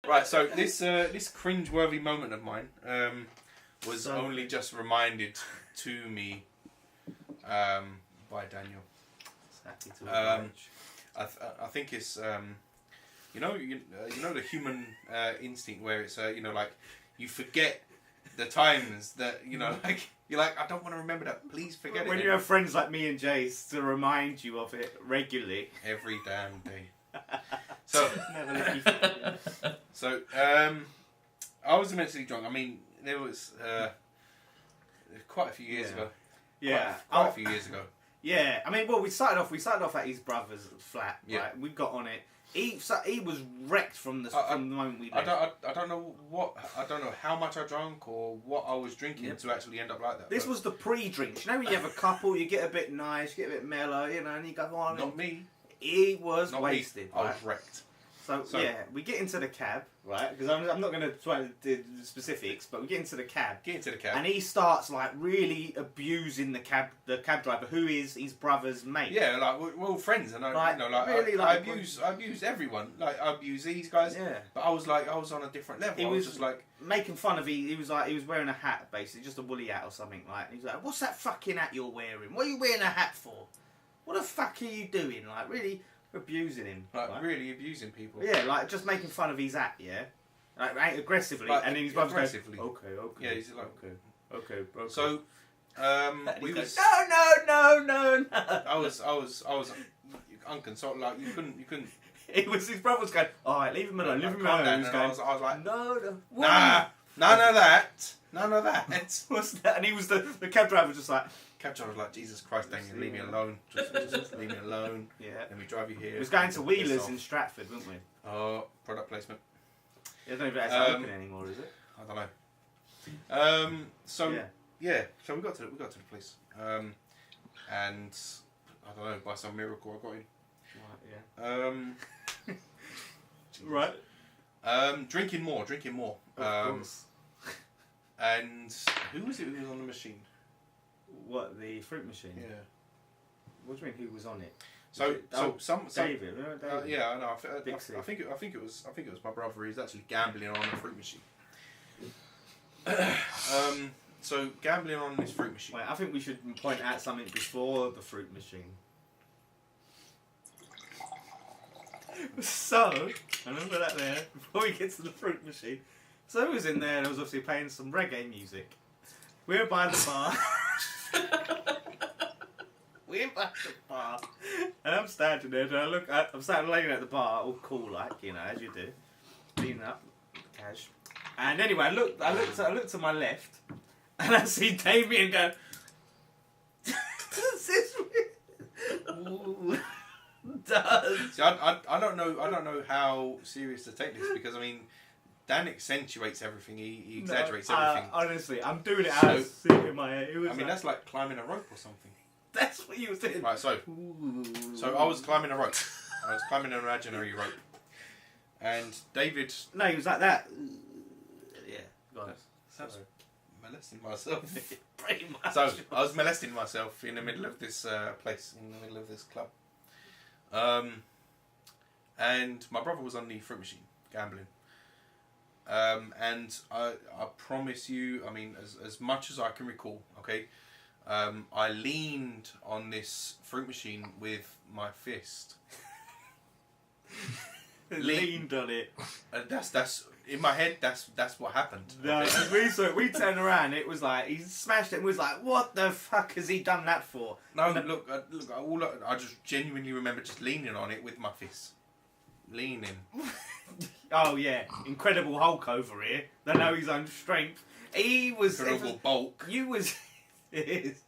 Right, so this cringe-worthy moment of mine was only just reminded to me by Daniel. I think it's you know the human instinct where it's like you forget the times that like you're like, I don't want to remember that. Please forget it. When you have friends like me and Jase to remind you of it regularly, every damn day. So I was immensely drunk. I mean, there was quite a few years ago. Yeah, quite a few years ago. Yeah, I mean, well, we started off at his brother's flat. Yeah. Right? We got on it. He was wrecked from the moment we left. I don't know how much I drank or what I was drinking to actually end up like that. This was the pre-drinks. You know, when you have a couple, you get a bit nice, you get a bit mellow, and you go on. Not me. He was Not wasted. Me. I was wrecked. So yeah, we get into the cab, right? Because I'm not going to try to do the specifics, but we get into the cab. And he starts like really abusing the cab driver, who is his brother's mate. Yeah, like we're all friends, and I abuse everyone. Like I abuse these guys. Yeah. But I was on a different level. He was just like making fun of. He was wearing a hat, basically, just a woolly hat or something. Like he's like, "What's that fucking hat you're wearing? What are you wearing a hat for? What the fuck are you doing?" Like really. Abusing him, like really abusing people. Yeah, like just making fun of his act, yeah, like aggressively, like, and then his brother goes, aggressively. Okay. Yeah, he's like, okay. So, we was no. I was unconsoled. Like you couldn't. It was his brother was going, all right, leave him alone, leave him alone. I was like, no, none of that. What's that? And he was the cab driver, was just like. Cab driver was like, Jesus Christ, Daniel, leave me alone. Just leave me alone. Yeah. Let me drive you here. We was going to Wheelers in Stratford, weren't we? Oh, product placement. I don't know if that's open anymore, is it? I don't know. So we got to the place. And I don't know, by some miracle I got in. Right, yeah. Right. Drinking more. Of course. And who was it who was on the machine? What, the fruit machine? Yeah. What do you mean? Who was on it? Some David. David. Yeah, I know. I think it was my brother. He's actually gambling on the fruit machine. So gambling on this fruit machine. Wait, I think we should point out something before the fruit machine. So, I remember that there before we get to the fruit machine. So it was in there and I was obviously playing some reggae music. We're by the bar. And I'm standing there and I'm standing laying at the bar, all cool like, as you do. Cleaning up, cash. And anyway, I looked to my left and I see Damien go, does this really? Does. See, I don't know how serious to take this because I mean Dan accentuates everything. He exaggerates everything. Honestly, I'm doing it out of my head. That's like climbing a rope or something. That's what you was doing. Right, so I was climbing a rope. I was climbing an imaginary rope. And David... No, he was like that. Yeah, go on. Sounds molesting myself. Pretty much. So I was molesting myself in the middle of this place, in the middle of this club. And my brother was on the fruit machine, gambling. And I promise you, I mean, as much as I can recall, okay, I leaned on this fruit machine with my fist. Leaned on it. That's in my head. That's what happened. No, okay? we turned around. It was like he smashed it. And we was like, what the fuck has he done that for? No, look. I just genuinely remember just leaning on it with my fist. Leaning. Oh yeah, Incredible Hulk over here. They know his own strength. He was Incredible bulk. You was. It is.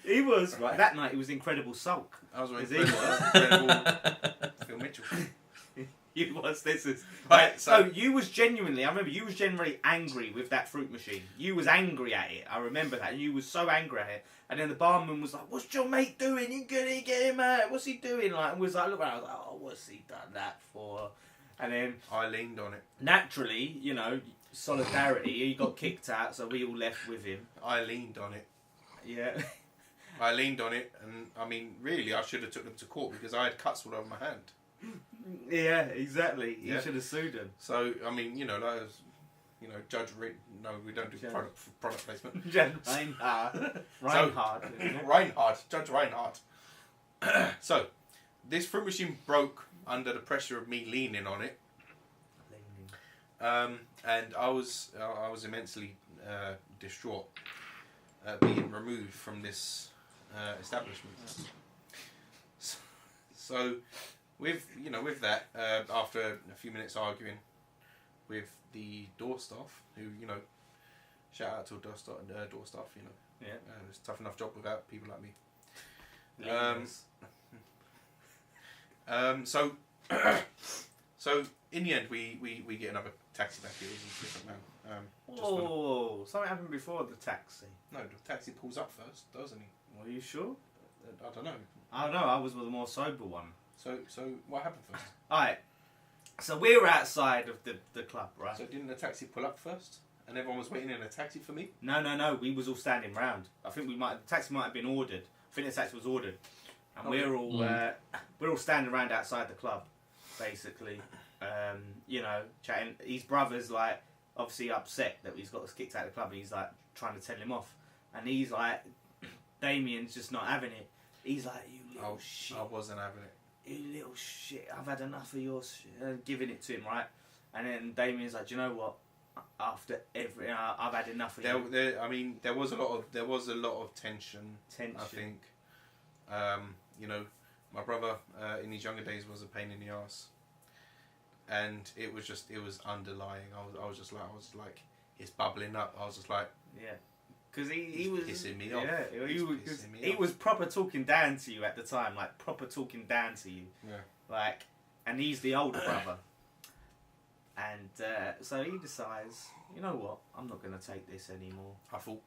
He was right that night. He was Incredible Sulk. I was incredible Phil Mitchell. You was. This is right. So you was genuinely. I remember you was genuinely angry with that fruit machine. You was angry at it. I remember that. You was so angry at it. And then the barman was like, "What's your mate doing? You gonna get him out? What's he doing?" Like, and was like, "Look," I was like, "Oh, what's he done that for?" And then I leaned on it. Naturally, solidarity. He got kicked out, so we all left with him. I leaned on it. Yeah. I leaned on it, and I mean, really, I should have took them to court because I had cuts all over my hand. Yeah, exactly. You Yeah. should have sued him. So I mean, that was, no, we don't do Judge. product placement. Judge Reinhardt. Reinhardt. isn't it? Reinhardt, Judge Reinhardt. So, this fruit machine broke under the pressure of me leaning on it, and I was immensely distraught being removed from this establishment. So, with that, after a few minutes arguing with the door staff, who shout out to door staff, Yeah. it's a tough enough job without people like me. So in the end, we get another taxi back. It was a different man. Oh, something happened before the taxi. No, the taxi pulls up first, doesn't he? Are you sure? I don't know. I don't know. I was with the more sober one. So what happened first? Alright. So we were outside of the club, right? So didn't the taxi pull up first, and everyone was waiting in a taxi for me? No. We was all standing round. I think the taxi might have been ordered. I think the taxi was ordered, and we're all standing around outside the club, basically. Chatting. His brother's like obviously upset that he's got us kicked out of the club, and he's like trying to tell him off, and he's like, Damien's just not having it. He's like, you little shit. I wasn't having it. You little shit, I've had enough of your shit. Giving it to him, right? And then Damien's like, do you know what? After every, I've had enough of you. There was a lot of tension. I think, my brother in his younger days was a pain in the ass, and it was underlying. I was like, it's bubbling up. I was just like, yeah. Because he was pissing me off. Yeah, he off. was proper talking down to you at the time, like proper talking down to you. Yeah. Like, and he's the older brother, and so he decides, you know what? I'm not gonna take this anymore. I thought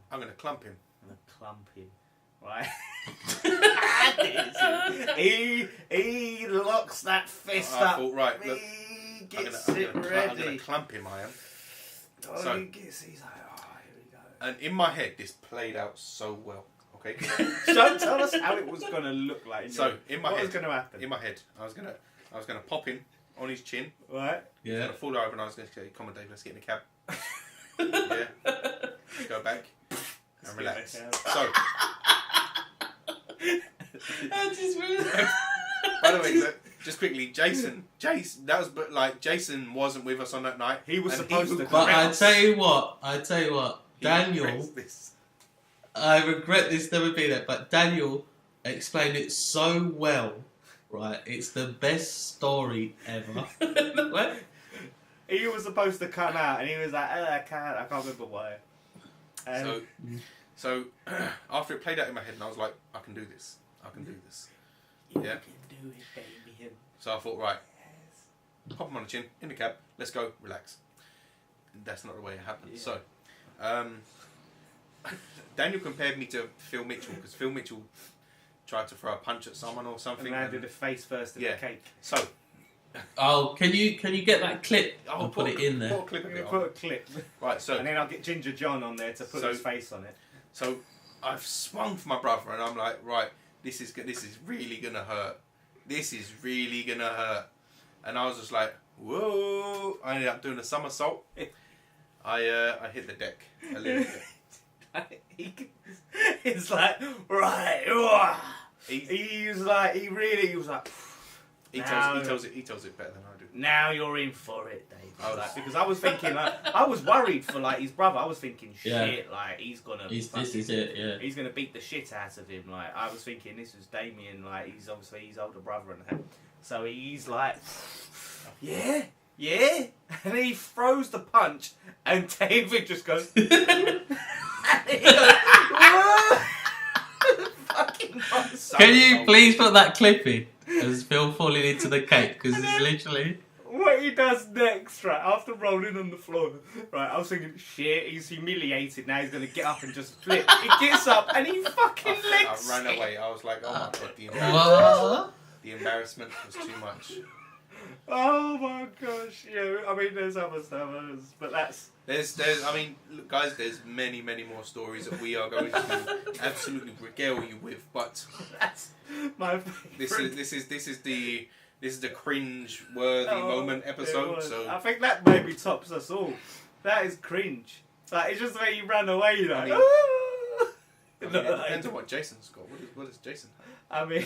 I'm gonna clump him. I'm gonna clump him, right? he locks that fist up. I thought, right, look, he I'm gets it ready. I'm gonna clump him. I am. So he's like, and in my head, this played out so well. Okay. Don't tell us how it was gonna look like. In my head, what was gonna happen? In my head, I was gonna pop him on his chin. Right. Yeah. He's gonna fall over, and I was gonna say, "Come on, Dave, let's get in the cab." Yeah. Let's go back and relax. So. By the way, look, just quickly, Jason, Jason wasn't with us on that night. He was supposed to. But I tell you what, Daniel. I regret this never being there, but Daniel explained it so well. Right, it's the best story ever. He was supposed to come out, and he was like, I can't remember why. So after it played out in my head, and I was like, I can do this. You Yeah. can do it, baby. So I thought, right, pop him on the chin, in the cab, let's go, relax. That's not the way it happened. Yeah. So, Daniel compared me to Phil Mitchell, because Phil Mitchell tried to throw a punch at someone or something. And I did the face first in the cake. So, oh, can you get that clip and put it in there? Put a clip of it Put on. a clip. Right, so... And then I'll get Ginger John on there to put his face on it. So, I've swung for my brother, and I'm like, right, this is really gonna hurt. This is really gonna hurt. And I was just like, whoa! I ended up doing a somersault. I hit the deck a little bit. It's like, right. He was like. He tells it better than I do. Now you're in for it, Dave. Because I was thinking, I was worried for his brother. I was thinking, shit, he's gonna. This is it, yeah. He's gonna beat the shit out of him. I was thinking this was Damien. He's obviously his older brother and that. So he's like, yeah, and he throws the punch, and David just goes. And he goes, fucking Can you please put that clip in? As Phil falling into the cake, because it's literally... What he does next, right, after rolling on the floor, right, I was thinking, shit, he's humiliated, now he's going to get up and just flip. He gets up and he fucking legs I ran away, I was like, oh my god, the embarrassment was too much. Oh my gosh, yeah, I mean, there's other stuff, but that's... Look, guys, there's many, many more stories that we are going to absolutely regale you with, but that's my favourite. This is the this is the cringe-worthy moment episode. So I think that maybe tops us all. That is cringe. Like, it's just the way you ran away, like. I mean, it depends on what Jason's got. What does Jason have? I mean.